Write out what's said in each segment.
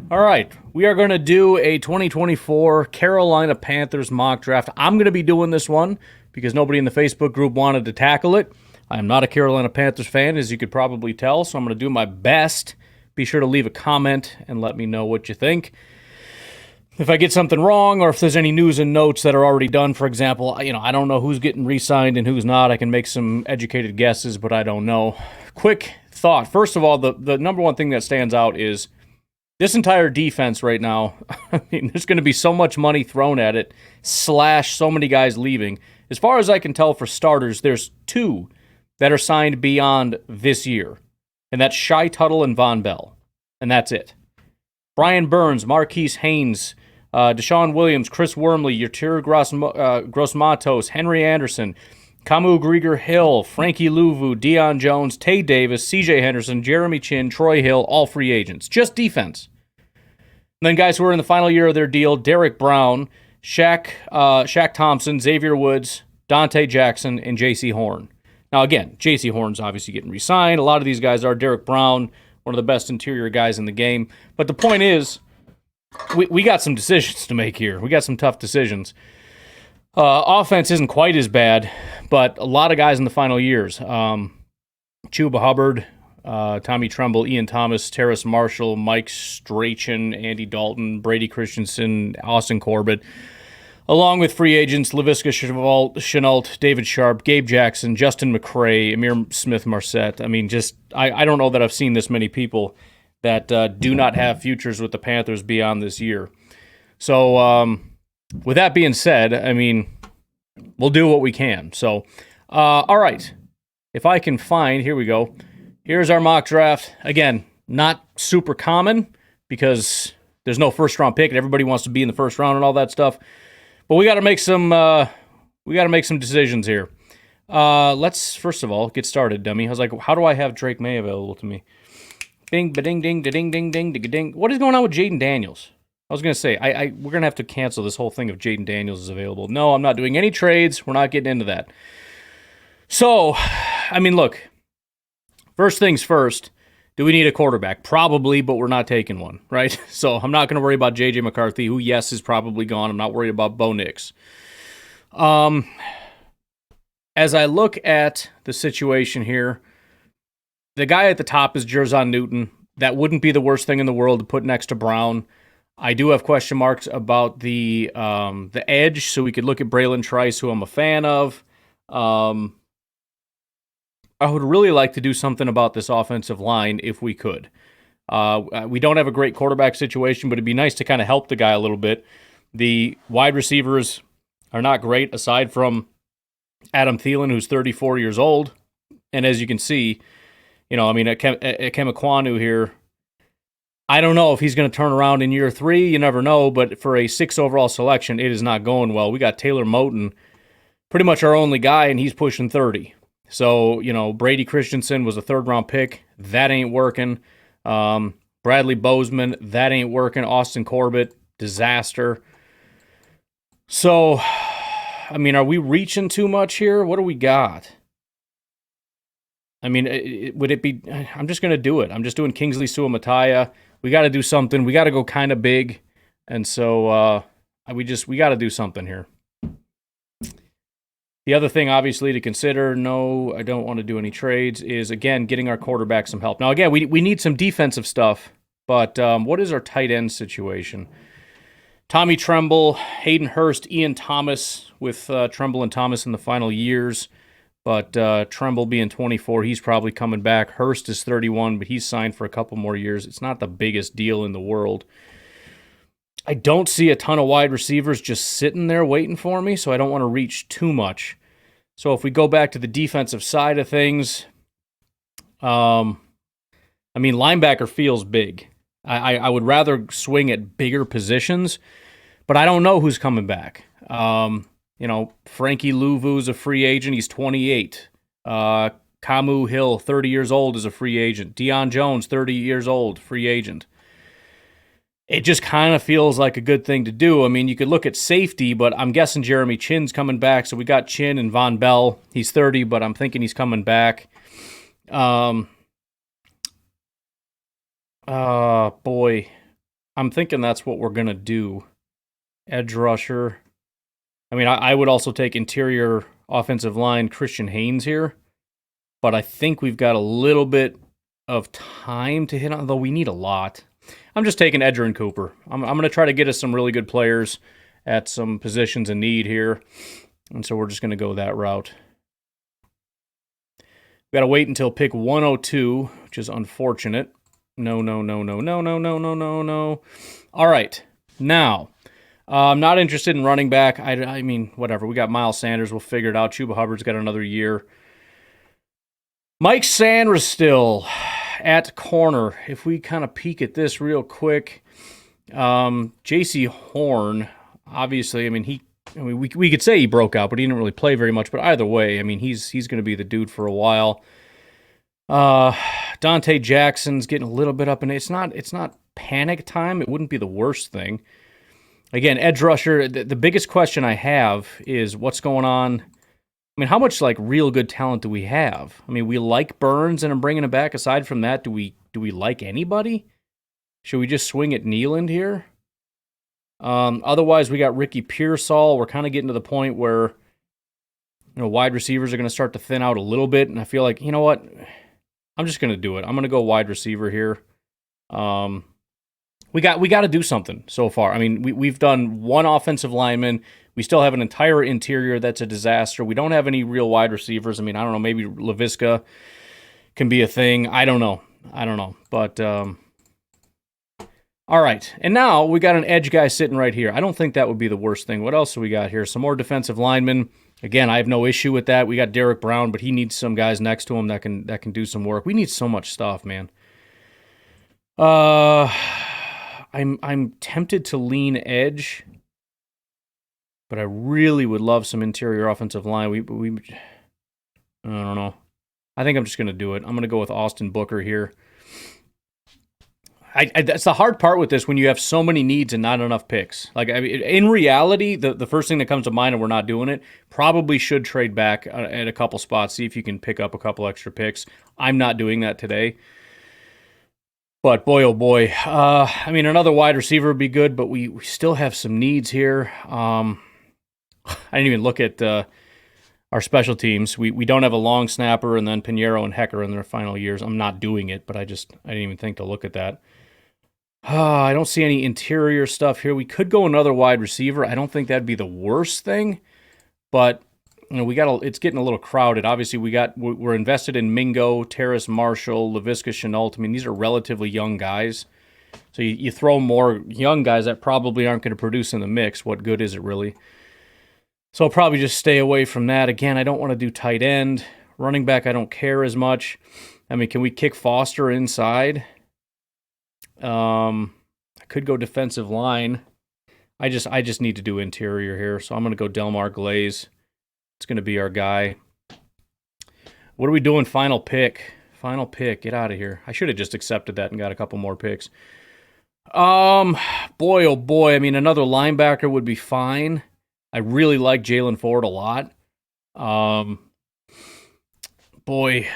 All right, we are going to do a 2024 Carolina Panthers mock draft. I'm going to be doing this one because nobody in the Facebook group wanted to tackle it. I am not a Carolina Panthers fan, as you could probably tell, so I'm going to do my best. Be sure to leave a comment and let me know what you think. If I get something wrong, or if there's any news and notes that are already done, for example, I don't know who's getting re-signed and who's not. I can make some educated guesses, but I don't know. Quick thought. First of all, the number one thing that stands out is this entire defense right now. I mean, there's going to be so much money thrown at it, slash so many guys leaving. As far as I can tell, for starters, there's two that are signed beyond this year, and that's Shai Tuttle and Von Bell, and that's it. Brian Burns, Marquise Haynes, Deshaun Williams, Chris Wormley, Yatir Gross-Matos, Henry Anderson, Kamu Grieger-Hill, Frankie Louvu, Deion Jones, Tay Davis, C.J. Henderson, Jeremy Chin, Troy Hill, all free agents. Just defense. And then guys who are in the final year of their deal, Derek Brown, Shaq Thompson, Xavier Woods, Dante Jackson, and J.C. Horn. Now again, J.C. Horn's obviously getting re-signed. A lot of these guys are. Derek Brown, one of the best interior guys in the game. But the point is, we got some decisions to make here. We got some tough decisions. Offense isn't quite as bad, but a lot of guys in the final years. Chuba Hubbard, Tommy Tremble, Ian Thomas, Terrace Marshall, Mike Strachan, Andy Dalton, Brady Christensen, Austin Corbett, along with free agents Laviska Shenault, David Sharp, Gabe Jackson, Justin McCray, Amir Smith-Marset. I mean, I don't know that I've seen this many people that do not have futures with the Panthers beyond this year. So, with that being said, I mean, we'll do what we can. So, all right. If I can find, here we go. Here's our mock draft. Again, not super common because there's no first-round pick and everybody wants to be in the first round and all that stuff. But we got to make some decisions here. Let's first of all get started, dummy. I was like, how do I have Drake May available to me? Bing, ba-ding, ding, da-ding, ding, ding, ding. What is going on with Jaden Daniels? I was going to say, we're going to have to cancel this whole thing if Jaden Daniels is available. No, I'm not doing any trades. We're not getting into that. So, I mean, look, first things first, do we need a quarterback? Probably, but we're not taking one, right? So I'm not going to worry about J.J. McCarthy, who, yes, is probably gone. I'm not worried about Bo Nix. As I look at the situation here, the guy at the top is Jerzon Newton. That wouldn't be the worst thing in the world to put next to Brown. I do have question marks about the edge, so we could look at Braylon Trice, who I'm a fan of. I would really like to do something about this offensive line if we could. We don't have a great quarterback situation, but it'd be nice to kind of help the guy a little bit. The wide receivers are not great, aside from Adam Thielen, who's 34 years old. And as you can see, Ekemekonu here, I don't know if he's going to turn around in year 3. You never know, but for a 6 overall selection, it is not going well. We got Taylor Moton, pretty much our only guy, and he's pushing 30. So, Brady Christensen was a 3rd-round pick. That ain't working. Bradley Bozeman, that ain't working. Austin Corbett, disaster. So, I mean, are we reaching too much here? What do we got? I mean, would it be... I'm just going to do it. I'm just doing Kingsley Suamataia. We got to do something. We got to go kind of big. And so we got to do something here. The other thing, obviously, to consider, no, I don't want to do any trades, is, again, getting our quarterback some help. Now, again, we need some defensive stuff, but what is our tight end situation? Tommy Tremble, Hayden Hurst, Ian Thomas, with Tremble and Thomas in the final years. But Tremble being 24, he's probably coming back. Hurst is 31, but he's signed for a couple more years. It's not the biggest deal in the world. I don't see a ton of wide receivers just sitting there waiting for me, so I don't want to reach too much. So if we go back to the defensive side of things, linebacker feels big. I would rather swing at bigger positions, but I don't know who's coming back. Frankie Louvu's a free agent. He's 28. Kamu Hill, 30 years old, is a free agent. Deion Jones, 30 years old, free agent. It just kind of feels like a good thing to do. I mean, you could look at safety, but I'm guessing Jeremy Chin's coming back. So we got Chin and Von Bell. He's 30, but I'm thinking he's coming back. Boy. I'm thinking that's what we're going to do. Edge rusher. I mean, I would also take interior offensive line Christian Haynes here, but I think we've got a little bit of time to hit on, though we need a lot. I'm just taking Edger and Cooper. I'm going to try to get us some really good players at some positions in need here, and so we're just going to go that route. We got to wait until pick 102, which is unfortunate. No. All right, now, I'm not interested in running back. I mean, whatever. We got Miles Sanders. We'll figure it out. Chuba Hubbard's got another year. Mike Sanders still at corner. If we kind of peek at this real quick, J.C. Horn, obviously, I mean, we could say he broke out, but he didn't really play very much. But either way, I mean, he's going to be the dude for a while. Dante Jackson's getting a little bit up, and it's not panic time. It wouldn't be the worst thing. Again, edge rusher, the biggest question I have is what's going on. I mean, how much like real good talent do we have? I mean, we like Burns, and I'm bringing him back. Aside from that, do we like anybody? Should we just swing at Nealand here? Otherwise, we got Ricky Pearsall. We're kind of getting to the point where wide receivers are going to start to thin out a little bit, and I feel like, you know what? I'm just going to do it. I'm going to go wide receiver here. We got to do something so far. I mean, we've done one offensive lineman. We still have an entire interior that's a disaster. We don't have any real wide receivers. I mean, I don't know. Maybe LaVisca can be a thing. I don't know. But all right. And now we got an edge guy sitting right here. I don't think that would be the worst thing. What else do we got here? Some more defensive linemen. Again, I have no issue with that. We got Derek Brown, but he needs some guys next to him that can do some work. We need so much stuff, man. I'm tempted to lean edge, but I really would love some interior offensive line. I don't know. I think I'm just going to do it. I'm going to go with Austin Booker here. That's the hard part with this when you have so many needs and not enough picks. Like, I mean, in reality, the first thing that comes to mind, and we're not doing it, probably should trade back at a couple spots, see if you can pick up a couple extra picks. I'm not doing that today. But boy, oh boy. I mean, another wide receiver would be good, but we still have some needs here. I didn't even look at our special teams. We don't have a long snapper, and then Pinheiro and Hecker in their final years. I'm not doing it, but I didn't even think to look at that. I don't see any interior stuff here. We could go another wide receiver. I don't think that'd be the worst thing, but it's getting a little crowded. Obviously, we're invested in Mingo, Terrace Marshall, Laviska Shenault. I mean, these are relatively young guys. So you throw more young guys that probably aren't going to produce in the mix. What good is it really? So I'll probably just stay away from that. Again, I don't want to do tight end. Running back, I don't care as much. I mean, can we kick Foster inside? I could go defensive line. I just need to do interior here, so I'm going to go Delmar Glaze. It's going to be our guy. What are we doing? Final pick. Get out of here. I should have just accepted that and got a couple more picks. Boy, oh boy. I mean, another linebacker would be fine. I really like Jalen Ford a lot. Boy,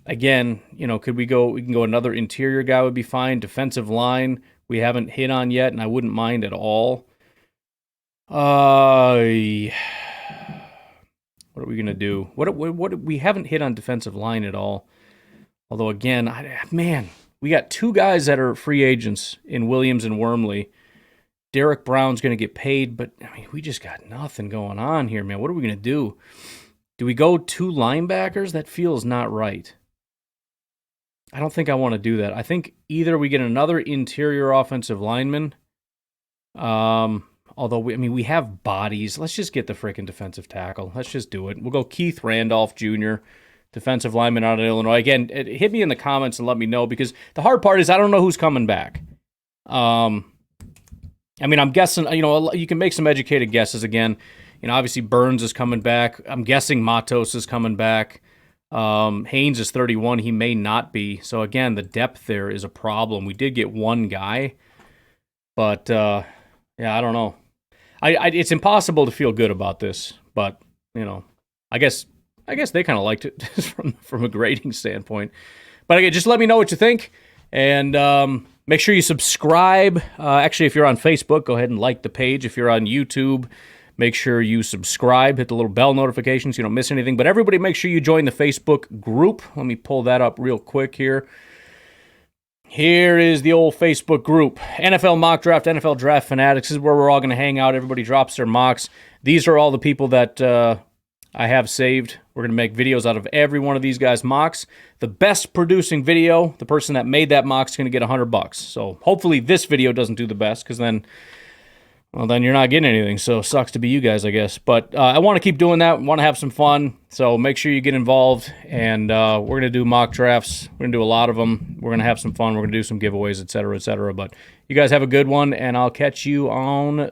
again, could we can go another interior guy would be fine. Defensive line, we haven't hit on yet, and I wouldn't mind at all. What are we going to do? What we haven't hit on defensive line at all. Although, again, we got two guys that are free agents in Williams and Wormley. Derek Brown's going to get paid, but I mean, we just got nothing going on here, man. What are we going to do? Do we go two linebackers? That feels not right. I don't think I want to do that. I think either we get another interior offensive lineman, although we have bodies. Let's just get the freaking defensive tackle. Let's just do it. We'll go Keith Randolph Jr., defensive lineman out of Illinois. Again, hit me in the comments and let me know, because the hard part is I don't know who's coming back. I'm guessing, you can make some educated guesses again. Obviously Burns is coming back. I'm guessing Matos is coming back. Haynes is 31. He may not be. So again, the depth there is a problem. We did get one guy, but I don't know. It's impossible to feel good about this, but I guess they kind of liked it from a grading standpoint. But again, just let me know what you think, and Make sure you subscribe. Actually, if you're on Facebook, go ahead and like the page. If you're on YouTube, make sure you subscribe. Hit the little bell notifications so you don't miss anything. But everybody, make sure you join the Facebook group. Let me pull that up real quick here. Here is the old Facebook group. NFL Mock Draft, NFL Draft Fanatics. This is where we're all going to hang out. Everybody drops their mocks. These are all the people that I have saved. We're going to make videos out of every one of these guys' mocks. The best producing video, the person that made that mock, is going to get $100. So hopefully this video doesn't do the best, because then you're not getting anything. So it sucks to be you guys, I guess. But I want to keep doing that. Want to have some fun. So make sure you get involved. And we're going to do mock drafts. We're going to do a lot of them. We're going to have some fun. We're going to do some giveaways, etc., etc. But you guys have a good one, and I'll catch you on